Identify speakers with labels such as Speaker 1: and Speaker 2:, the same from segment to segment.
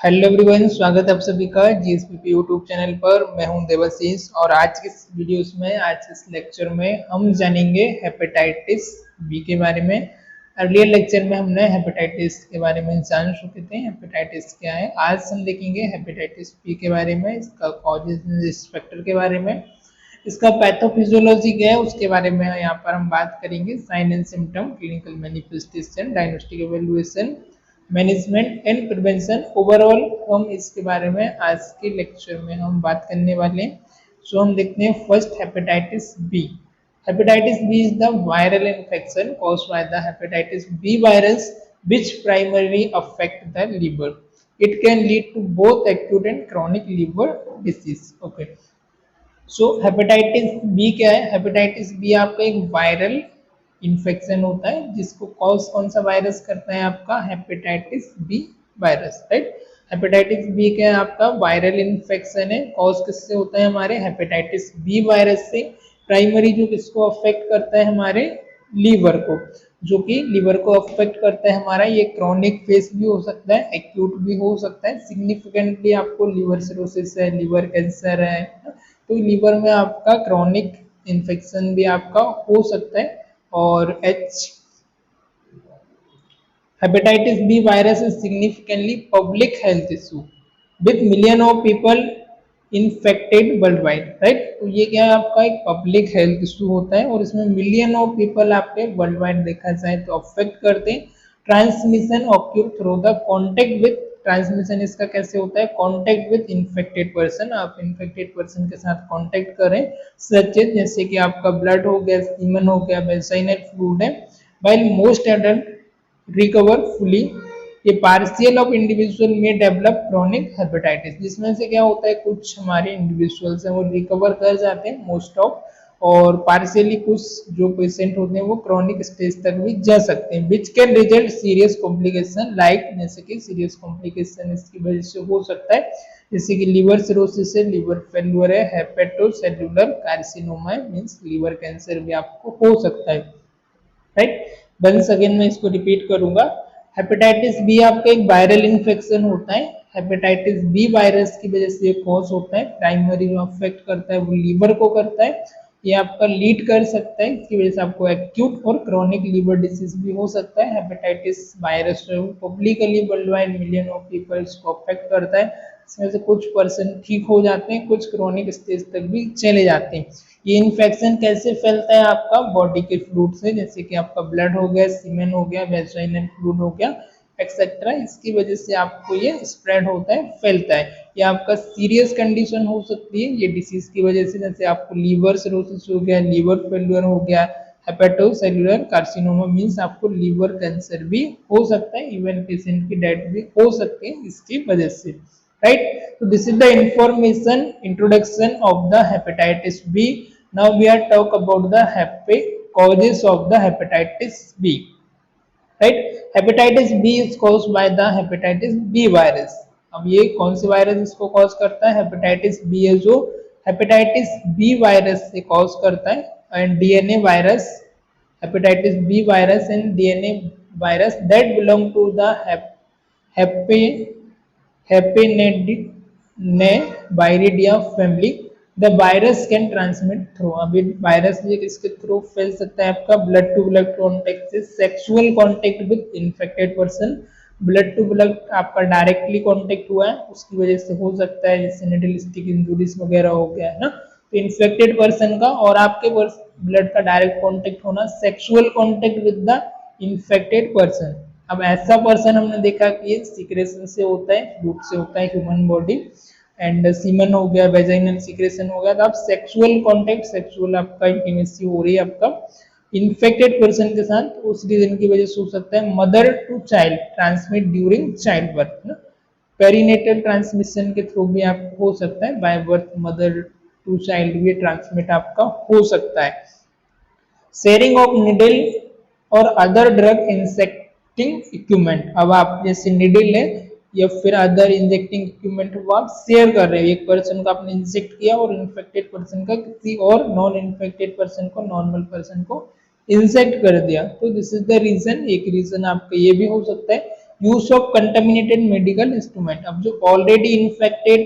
Speaker 1: Hello everyone, स्वागत है आप सभी का जीएसपीपी यूट्यूब चैनल पर। मैं हूं देवाशीष और आज के इस वीडियोस में आज इस लेक्चर में हम जानेंगे हेपेटाइटिस बी के बारे में। अर्लियर लेक्चर में हमने हेपेटाइटिस के बारे में जान चुके थे, हेपेटाइटिस क्या है। आज हम देखेंगे हेपेटाइटिस बी के बारे में, इसका कॉजेज, रिस्क फैक्टर के बारे में, इसका पैथोफिजियोलॉजी क्या है उसके बारे में यहाँ पर हम बात करेंगे। Sign and symptom, clinical manifestation, diagnostic evaluation, management and prevention. Overall हम इसके बारे में आज के लेक्चर में हम बात करने वाले हैं। सो हम देखते हैं first hepatitis B. Hepatitis B is the viral infection caused by the hepatitis B virus which primarily affect the liver. It can lead to both acute and chronic liver disease. Okay. So hepatitis B क्या है? Hepatitis B आपका एक viral infection होता है जिसको cause कौन सा virus करता है? आपका hepatitis B virus, right. Hepatitis B क्या है? आपका वायरल इन्फेक्शन है। कॉज किससे होता है? हमारे हेपेटाइटिस बी वायरस से। प्राइमरी जो किसको अफेक्ट करता है? हमारे लीवर को, जो कि लीवर को अफेक्ट करता है हमारा। ये क्रॉनिक फेज भी हो सकता है, एक्यूट भी हो सकता है। सिग्निफिकेंटली आपको लीवर सिरोसिस है, लीवर कैंसर है, तो लीवर में आपका क्रॉनिक इन्फेक्शन भी आपका हो सकता है। और hepatitis B virus is significantly public health issue with million of people infected worldwide, right. तो ये क्या है? आपका एक पब्लिक हेल्थ इशू होता है और इसमें मिलियन ऑफ पीपल आपके वर्ल्ड वाइड देखा जाए तो अफेक्ट करते हैं। Transmission occur through the contact with, transmission इसका कैसे होता है? कॉन्टेक्ट विद इन्फेक्टेड पर्सन, आप इन्फेक्टेड पर्सन के साथ कॉन्टेक्ट करें, सच जैसे कि आपका ब्लड हो गया, सीमन हो गया, वेजाइनल फ्लूइड है। While most adult recover fully, ये पार्शियल ऑफ इंडिविजुअल में डेवलप क्रोनिक हेपेटाइटिस, जिसमें से क्या होता है? कुछ हमारे इंडिविजुअल्स हैं वो रिकवर कर जाते हैं मोस्ट ऑफ, और पार्शियली कुछ जो पेशेंट होते हैं वो क्रोनिक स्टेज तक भी जा सकते हैं। Which can result serious complication like, जैसे कि सीरियस कॉम्प्लिकेशन इसकी वजह से हो सकता है, जैसे कि लीवर सिरोसिस है, लीवर फेल्यूर है, हेपेटोसेल्युलर कार्सिनोमा है, मींस लीवर कैंसर भी आपको हो सकता है, राइट। वंस अगेन मैं इसको रिपीट करूंगा। हेपेटाइटिस बी आपका एक वायरल इन्फेक्शन होता है। हेपेटाइटिस बी वायरस की वजह से कॉज होता है। प्राइमरी जो अफेक्ट करता है वो लीवर को करता है। ये आपका लीड कर सकता है, इसकी वजह से आपको एक्यूट और क्रॉनिक लीवर डिसीज भी हो सकता है। हेपेटाइटिस वायरस जो publicly worldwide million of peoples को अफेक्ट करता है। इसमें से कुछ पर्सन ठीक हो जाते हैं, कुछ क्रॉनिक स्टेज तक भी चले जाते हैं। ये इन्फेक्शन कैसे फैलता है? आपका बॉडी के फ्लूइड से, जैसे कि आपका ब्लड हो गया, सीमेन हो गया, वेजाइनल फ्लूइड हो गया, एक्सेट्रा। इसकी वजह से आपको ये स्प्रेड होता है, फैलता है। ये आपका सीरियस कंडीशन हो सकती है ये डिसीज की वजह से, जैसे आपको लीवर सिरोसिस हो गया, लीवर फेल्यूर हो गया, हेपेटोसेल्युलर कार्सिनोमा, मींस आपको लीवर कैंसर भी हो सकता है। इवन पेशेंट की डेथ भी हो सकती है इसकी वजह से, right. So this is the information introduction of the hepatitis B. Now we are talk about the causes of the hepatitis B. Right? Hepatitis B is caused by the hepatitis B virus. अब ये कौन से virus इसको cause करता है? Hepatitis B है जो hepatitis B virus से कॉज करता है। And DNA virus, hepatitis B virus and DNA virus that belong to the Hepadnaviridae family. The virus can transmit through, अभी वायरस ये किसके थ्रू फैल सकता है? आपका ब्लड टू ब्लड कॉन्टेक्ट से, sexual contact with infected person. Blood to blood आपका directly contact हुआ है उसकी वजह से हो सकता है, जैसे निडलिस्टिक इंजुरीज वगैरह हो गया है ना, तो इन्फेक्टेड पर्सन का और आपके ब्लड का डायरेक्ट कॉन्टेक्ट होना, sexual contact with the infected person. अब ऐसा पर्सन हमने देखा कि ये सिक्रेशन से होता है, फ्लूइड से होता है, ह्यूमन बॉडी, एंड सीमन हो गया, वेजाइनल सिक्रेशन हो गया। तो आप सेक्सुअल कांटेक्ट, सेक्सुअल आपका इंटीमेसी हो रही है आपका इन्फेक्टेड पर्सन के साथ, उस रीजन की वजह से हो सकता है। Mother to child transmit during childbirth ना, पेरिनेटल ट्रांसमिशन के थ्रू भी आपको हो सकता है। By birth mother to child भी ट्रांसमिट आपका हो सकता है। शेयरिंग ऑफ निडल और अदर ड्रग इंजेक्टिंग इक्विपमेंट, अब आप जैसे निडल है या फिर अदर इंजेक्टिंग इक्विपमेंट वो आप शेयर कर रहे हैं। एक पर्सन को आपने इंजेक्ट किया और इन्फेक्टेड पर्सन का किसी और नॉन इन्फेक्टेड पर्सन को, नॉर्मल पर्सन को इंजेक्ट कर दिया, तो दिस इज द रीजन। एक रीजन आपका ये भी हो सकता है। Use of contaminated medical instrument, अब जो ऑलरेडी इन्फेक्टेड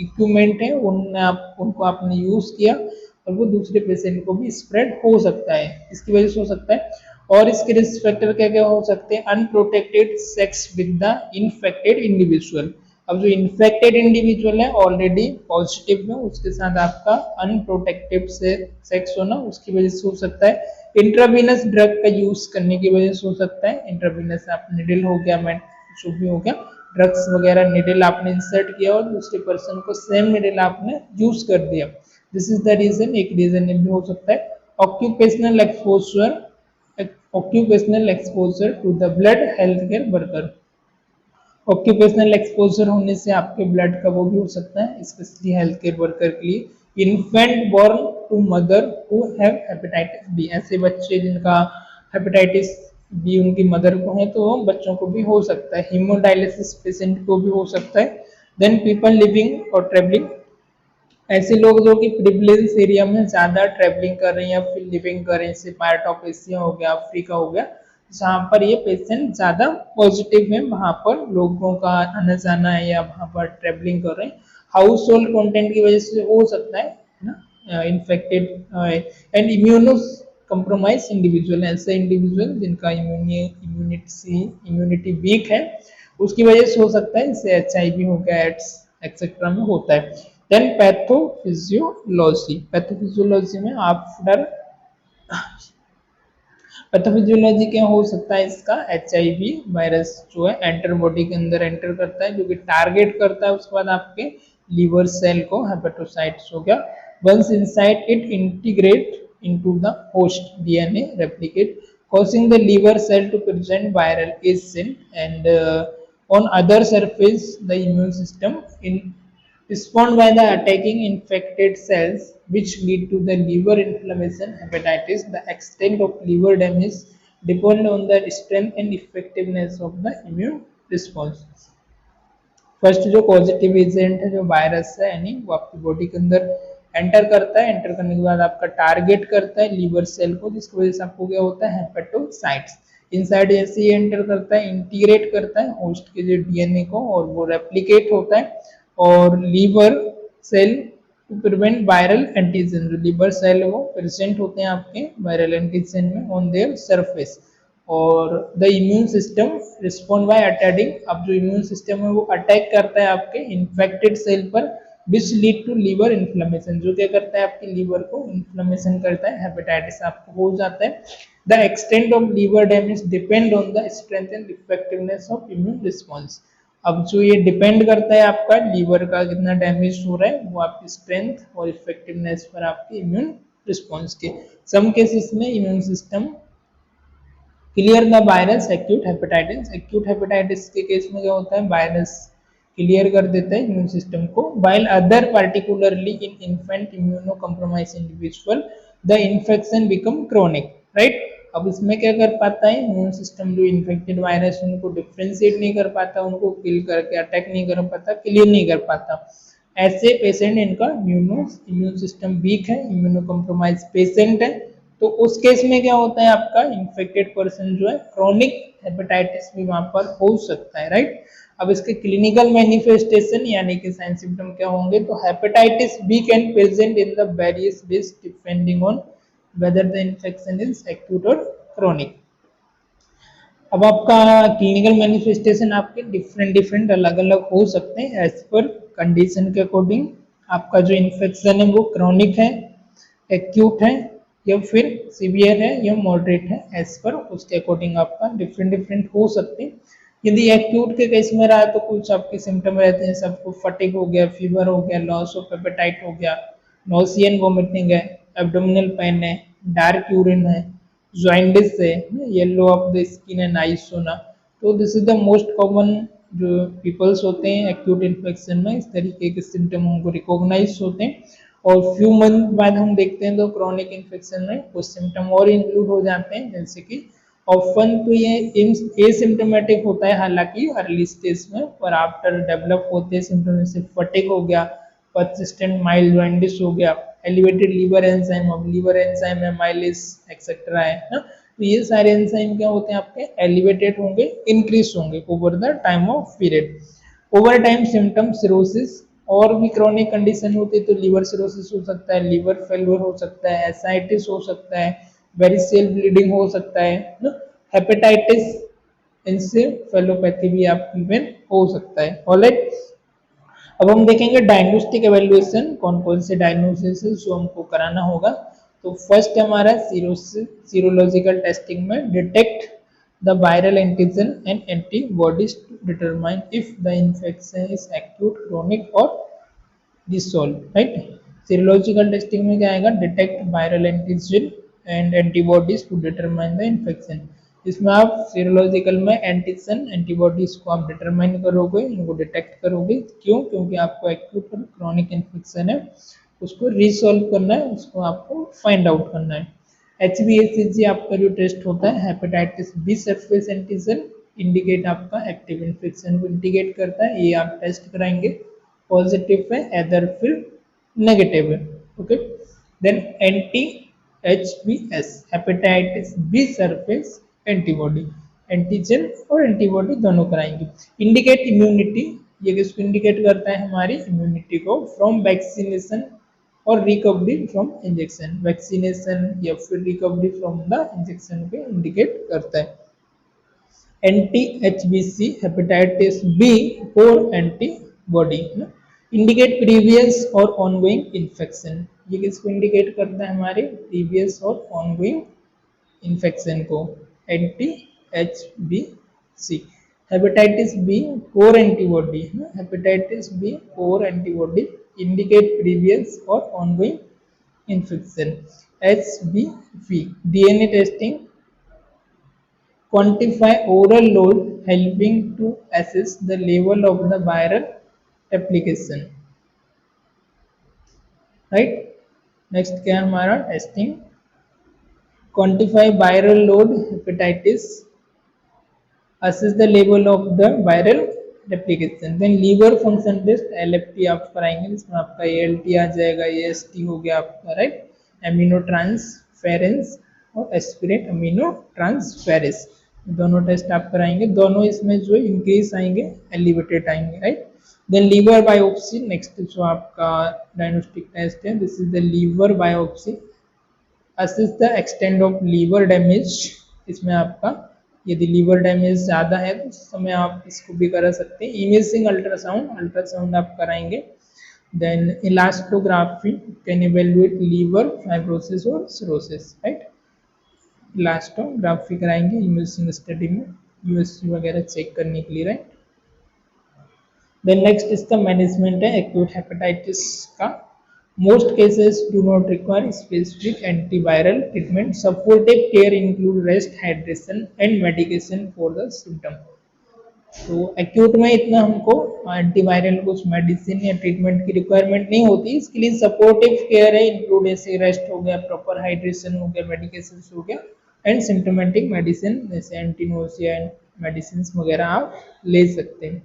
Speaker 1: इक्विपमेंट है उनको आपने यूज किया और वो दूसरे पेशेंट को भी स्प्रेड हो सकता है, इसकी वजह से हो सकता है। और इसके रिस्क फैक्टर क्या क्या हो सकते हैं, unprotected sex with the infected individual, अब जो इन्फेक्टेड इंडिविजुअल है ऑलरेडी पॉजिटिव में, उसके साथ आपका अनप्रोटेक्टेड से सेक्स होना उसकी वजह से हो सकता है। इंट्रावीनस ड्रग का यूज करने की वजह से हो सकता है, इंट्रावीनस आप निडल हो गया, मैं जो भी हो गया ड्रग्स वगैरह निडल आपने इंसर्ट किया और दूसरे पर्सन को सेम निडल आपने यूज कर दिया, दिस इज द रीजन, एक रीजन भी हो सकता है। Occupational exposure, occupational exposure to the blood healthcare worker, occupational exposure होने से आपके ब्लड का वो भी हो सकता है स्पेशली हेल्थ केयर वर्कर के लिए। Infant born to mother who have hepatitis B, ऐसे बच्चे जिनका हेपेटाइटिस बी उनकी मदर को है तो बच्चों को भी हो सकता है। हीमोडायलिसिस पेशेंट को भी हो सकता है। देन पीपल लिविंग और ट्रेवलिंग, ऐसे लोग जो कि प्रिविलेज एरिया में ज्यादा ट्रेवलिंग कर रहे हैं या फिर लिविंग कर रहे हैं, जैसे पार्ट ऑफ एशिया हो गया, अफ्रीका हो गया, जहाँ पर ये पेशेंट ज्यादा पॉजिटिव है, वहां पर लोगों का आना जाना है या वहां पर ट्रेवलिंग कर रहे हैं, हाउस होल्ड कॉन्टेंट की वजह से हो सकता है ना, infected and immuno compromise individual, ऐसे इंडिविजुअल जिनका इम्यूनिटी वीक है उसकी वजह से हो सकता है, जैसे HIV हो गया, एड्स एक्सेट्रा में होता है। देन पैथोफिजियोलॉजी, पैथोफिजियोलॉजी में आफ्टर पैथोफिजियोलॉजी क्या हो सकता है इसका, HIV वायरस जो है एंटर बॉडी के अंदर एंटर करता है जो कि टारगेट करता है उसके बाद आपके लीवर सेल को, हेपेटोसाइट्स हो गया, once inside it integrate into the host DNA replicate causing the liver cell to present viral agent and on other surface the immune system in respond by the attacking infected cells which lead to the liver inflammation hepatitis, the extent of liver damage depend on the strength and effectiveness of the immune response। First जो positive agent है जो virus है यानी वो आपकी body के अंदर enter करता है, एंटर करने के बाद आपका टारगेट करता है लीवर सेल को जिसकी वजह से आपको क्या होता है हेपेटोसाइट्स, इनसाइड जैसे ही एंटर करता है इंटीग्रेट करता है होस्ट के जो DNA को और वो रेप्लिकेट होता है और liver cell to prevent viral antigen, जो लीवर सेल है वो प्रेजेंट होते हैं आपके वायरल एंटीजन में ऑन देयर सरफेस और the immune system respond by attacking, अब जो इम्यून सिस्टम है वो अटैक करता है आपके इन्फेक्टेड सेल पर which lead to liver inflammation, जो क्या करता है आपके लीवर को इन्फ्लेमेशन करता है, हेपेटाइटिस आपको हो जाता है। The extent of liver damage depend on the strength and effectiveness of immune response, अब जो ये डिपेंड करता है आपका लीवर का कितना डैमेज हो रहा है वो आपकी स्ट्रेंथ और इफेक्टिवनेस पर आपके इम्यून रिस्पॉन्स के। सम केसेस में immune system clear the virus acute hepatitis, acute hepatitis के केस में क्या होता है वायरस क्लियर कर देता है इम्यून सिस्टम को, while other particularly in infant immuno compromise individual the infection become chronic, right. अब इसमें क्या कर पाता है इम्यून सिस्टम, जो इन्फेक्टेड वायरस उनको डिफ्रेंशिएट नहीं कर पाता, उनको किल करके अटैक नहीं कर पाता, क्लियर नहीं कर पाता, ऐसे पेशेंट इनका इम्यून सिस्टम वीक है, इम्यूनो कॉम्प्रोमाइज पेशेंट है, तो उस केस में क्या होता है आपका इन्फेक्टेड पर्सन जो है क्रोनिक हेपेटाइटिस भी वहां पर हो सकता है, राइट। अब इसके क्लिनिकल मैनिफेस्टेशन यानी कि साइन सिम्टम क्या होंगे, तो hepatitis B can present in the various ways depending on whether the infection is acute or chronic. अब आपका क्लिनिकल मैनिफेस्टेशन आपके डिफरेंट अलग अलग हो सकते हैं एज पर कंडीशन के अकॉर्डिंग, आपका जो इन्फेक्शन है वो क्रोनिक है, एक्यूट है या फिर सीवियर है या मॉडरेट है, एज पर उसके अकॉर्डिंग आपका डिफरेंट हो सकते हैं। यदि एक्यूट के केस में रहा तो कुछ आपके सिम्टम रहते हैं, सबको फटिग हो गया, फीवर हो गया, लॉस ऑफ एपेटाइट हो गया, नोसिया एंड वोमिटिंग है, एब्डोमिनल पेन है, डार्क यूरिन है, जॉइंडिस है, yellow of the skin and eyes होना, तो this is the most common जो पीपल्स होते हैं एक्यूट इन्फेक्शन में, इस तरीके के सिम्टम हमको रिकॉग्नाइज होते हैं और फ्यू मंथ बाद हम देखते हैं तो क्रोनिक इन्फेक्शन में कुछ सिम्टम और इंक्लूड हो जाते हैं, जैसे कि ऑफन तो ये एसिम्टोमेटिक होता है हालांकि अर्ली स्टेज में, पर आफ्टर डेवलप होते हैं सिम्टम जैसे फटिग हो गया, परसिस्टेंट माइल्ड जॉइंडिस हो गया, एलिवेटेड लीवर एंजाइम, अब लीवर एंजाइम है, माइलिस एक्सेट्रा है ना, तो ये सारे एंजाइम क्या होते हैं आपके एलिवेटेड होंगे, इंक्रीज होंगे over the time of period. Over time symptom cirrhosis, और भी क्रॉनिक कंडीशन होती है तो लीवर सिरोसिस हो सकता है, लीवर फेल्योर हो सकता है, एसाइटिस हो सकता है, वेरिसेल ब्लीडिंग हो सकता है ना, हेपेटाइटिस इंसेफेलोपैथी भी आप इवन हो सकता है। ऑलराइट, अब हम देखेंगे डायग्नोस्टिक एवेल्युएशन, कौन कौन से डायग्नोसिस जो हमको कराना होगा। तो फर्स्ट हमारा सीरोलॉजिकल टेस्टिंग में detect the viral antigen and antibodies to determine if the infection is acute, chronic और डिसॉल्व, राइट। सीरोलॉजिकल टेस्टिंग में क्या आएगा, detect viral antigen and antibodies to determine the infection. इसमें आप सीरोलॉजिकल में antigen antibodies को आप डिटरमाइन करोगे, इनको डिटेक्ट करोगे। क्यों? क्योंकि आपको एक्यूट और क्रॉनिक इन्फेक्शन है, उसको रिसॉल्व करना है, उसको आपको फाइंड आउट करना है। HbA1c आपका जो टेस्ट होता है, hepatitis B surface antigen indicate आपका एक्टिव इन्फेक्शन को इंडिकेट करता है, ये आप टेस्ट कराएंगे। पॉजिटिव है अदर फिर नेगेटिव है, okay. Then anti HbS hepatitis B surface antibody, antigen और एंटीबॉडी दोनों कराएंगे। इंडिकेट इम्यूनिटी, ये किसको इंडिकेट करता है, हमारी इम्यूनिटी को फ्रॉम वैक्सीनेशन और रिकवरी फ्रॉम इंजेक्शन, वैक्सीनेशन या फिर रिकवरी फ्रॉम द इंजेक्शन को इंडिकेट करता है। एंटी HbC हेपेटाइटिस बी और एंटीबॉडी इंडिकेट प्रीवियस और ऑनगोइंग इन्फेक्शन, ये किसको इंडिकेट करता है, हमारे प्रीवियस और ऑनगोइंग इन्फेक्शन को। Anti HbC hepatitis B core antibody, hepatitis B core antibody indicate previous और ongoing infection. HbV DNA testing quantify oral load helping to assess the level of the viral application, right। Next क्या है हमारा testing, quantify viral load hepatitis, assess the level of the viral replication। then liver function test LFT आप कराएंगे, जिसमें आपका ALT आ जाएगा, AST हो गया आपका, राइट। एमिनो ट्रांसफेरेंस और एस्पिरेट अमीनो ट्रांसफेरेंस, दोनों टेस्ट आप कराएंगे, दोनों इसमें जो इंक्रीज आएंगे एलिवेटेड आएंगे, right. Then liver biopsy, next जो आपका डायग्नोस्टिक टेस्ट है, this is the liver biopsy, assess the extend of liver damage. इसमें आपका यदि लीवर डैमेज ज़्यादा है तो उस समय आप इसको भी करा सकते हैं। इमेजिंग अल्ट्रासाउंड, अल्ट्रासाउंड आप कराएंगे। Then elastography can evaluate liver fibrosis और सिरोसिस, राइट। इलास्टोग्राफी कराएंगे इमेजिंग स्टडी में, यूएसजी वगैरह चेक करने के लिए, राइट। देन नेक्स्ट इसका मैनेजमेंट है एक्यूट हेपेटाइटिस का। Most cases do not require specific antiviral treatment. Supportive care include rest, hydration, and medication for the symptom. तो एक्यूट में इतना हमको एंटीवायरल कुछ मेडिसिन या ट्रीटमेंट की रिक्वायरमेंट नहीं होती, इसके लिए सपोर्टिव केयर है, इंक्लूड ऐसे रेस्ट हो गया, प्रॉपर हाइड्रेशन हो गया, मेडिकेशन हो गया, एंड सिम्टोमेटिक मेडिसिन जैसे एंटीनोसिया मेडिसिन वगैरह आप ले सकते हैं।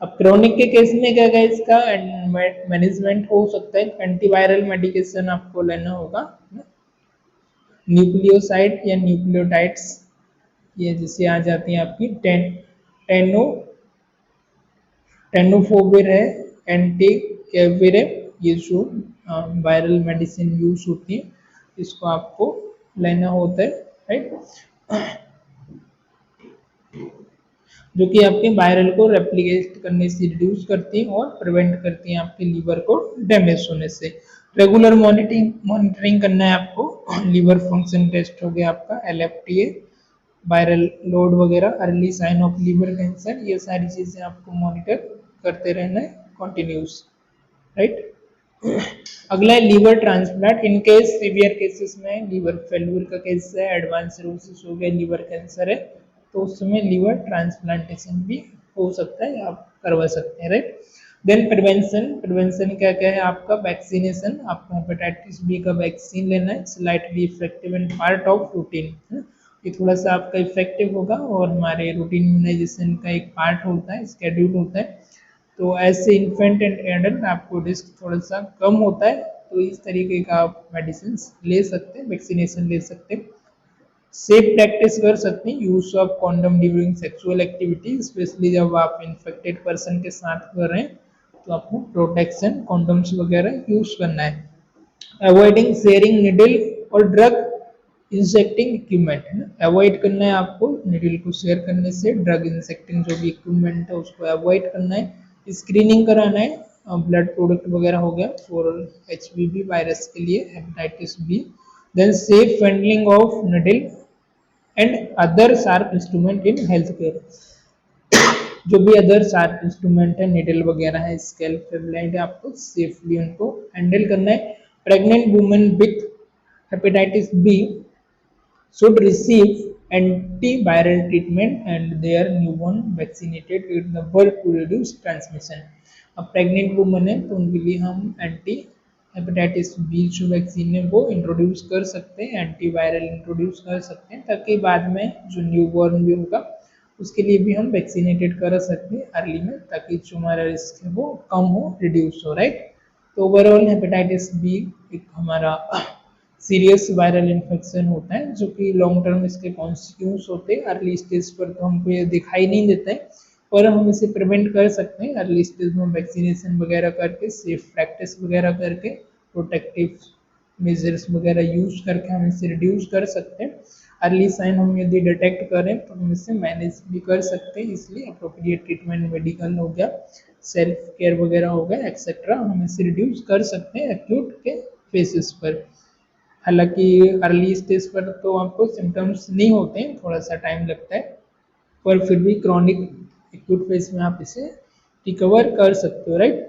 Speaker 1: अब क्रोनिक के केस में क्या है, इसका मैनेजमेंट हो सकता है, एंटीवायरल मेडिकेशन आपको लेना होगा, न्यूक्लियोसाइड या न्यूक्लियोटाइड्स, ये जैसे आ जाती हैं आपकी टेनोफोविर है, एंटीकेविर है, ये जो वायरल मेडिसिन यूज होती है, इसको आपको लेना होता है, राइट, जो कि आपके वायरल को रेप्लिकेट करने से रिड्यूस करती है और प्रिवेंट करती है आपके लीवर को डैमेज होने से। रेगुलर मॉनिटरिंग करना है आपको। लीवर फंक्शन टेस्ट हो गया आपका, LFTA, वायरल लोड वगैरह, early sign of liver cancer, ये सारी चीजें आपको मॉनिटर करते रहना है कॉन्टिन्यूस, राइट। अगला है liver transplant. In case severe cases में, लीवर फेल्यूर का केस है, एडवांस सिरोसिस हो गया, लीवर कैंसर है, तो उस समय लीवर ट्रांसप्लांटेशन भी हो सकता है, आप करवा सकते हैं, राइट। देन प्रिवेंशन क्या क्या है आपका, वैक्सीनेशन, आपको हेपेटाइटिस बी का वैक्सीन लेना है, slightly effective and part of routine, ये थोड़ा सा आपका इफेक्टिव होगा और हमारे रूटीन इम्यूनाइजेशन का एक पार्ट होता है, स्केड्यूल होता है। तो ऐसे इन्फेंट एंड एडल्ट आपको रिस्क थोड़ा सा कम होता है, तो इस तरीके का आप मेडिसिन ले सकते हैं, वैक्सीनेशन ले सकते हैं। सेफ प्रैक्टिस कर सकते हैं, use of condom during sexual activity, specially जब आप इन्फेक्टेड पर्सन के साथ कर रहे हैं तो आपको प्रोटेक्शन कॉन्डम्स वगैरह यूज करना है। अवॉइडिंग शेयरिंग निडल और ड्रग इंसेक्टिंग इक्विपमेंट है ना, अवॉइड करना है आपको निडल को शेयर करने से, ड्रग इंसेक्टिंग जो भी इक्विपमेंट है उसको अवॉइड करना है, स्क्रीनिंग कराना है, ब्लड प्रोडक्ट वगैरह हो गया फॉर एचवीवी वायरस के लिए, hepatitis B, then safe handling of needle and other sharp instrument in health care, जो भी अदर शार्प इंस्ट्रूमेंट है निडल वगैरह है, स्केल फेबलाइट है, आपको सेफली उनको हैंडल करना है। Pregnant women with hepatitis B should receive antiviral treatment and their newborn vaccinated with the birth to reduce transmission। अब प्रेग्नेंट वुमन है तो उनके लिए हम एंटी हेपेटाइटिस बी जो वैक्सीन है वो इंट्रोड्यूस कर सकते हैं, एंटीवायरल इंट्रोड्यूस कर सकते हैं, ताकि बाद में जो न्यूबॉर्न भी होगा उसके लिए भी हम वैक्सीनेटेड कर सकते हैं अर्ली में, ताकि जो हमारा रिस्क है वो कम हो, रिड्यूस हो, राइट। तो ओवरऑल हेपेटाइटिस बी एक हमारा सीरियस वायरल इन्फेक्शन होता है जो कि लॉन्ग टर्म इसके कॉन्सिक्वेंस होते हैं, अर्ली स्टेज पर तो हमको ये दिखाई नहीं देता है, और हम इसे प्रिवेंट कर सकते हैं अर्ली स्टेज में वैक्सीनेशन वगैरह करके, सेफ प्रैक्टिस वगैरह करके, प्रोटेक्टिव मेजर्स वगैरह यूज करके हम इसे रिड्यूस कर सकते हैं। अर्ली साइन हम यदि डिटेक्ट करें तो हम इसे मैनेज भी कर सकते हैं, इसलिए अप्रोप्रिएट ट्रीटमेंट मेडिकल हो गया, सेल्फ केयर वगैरह हो गया एक्सेट्रा, हम इसे रिड्यूस कर सकते हैं एक्यूट के फेसेस पर। हालांकि अर्ली स्टेज पर तो आपको सिम्टम्स नहीं होते हैं, थोड़ा सा टाइम लगता है, पर फिर भी क्रॉनिक एक्यूट फेज में आप इसे रिकवर कर सकते हो, राइट।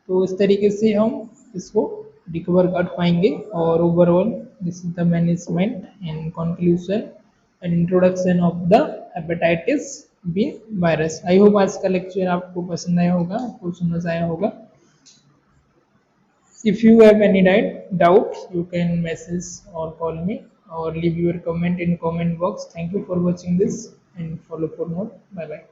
Speaker 1: तो इस तरीके से हम इसको रिकवर कर पाएंगे। और overall this is the management in conclusion and introduction of the hepatitis B virus. I hope आज का लेक्चर आपको पसंद आया होगा, आपको समझ आया होगा। If you have any doubt, you can message or call me or leave your comment in comment box. Thank you for watching this and follow for more. Bye bye.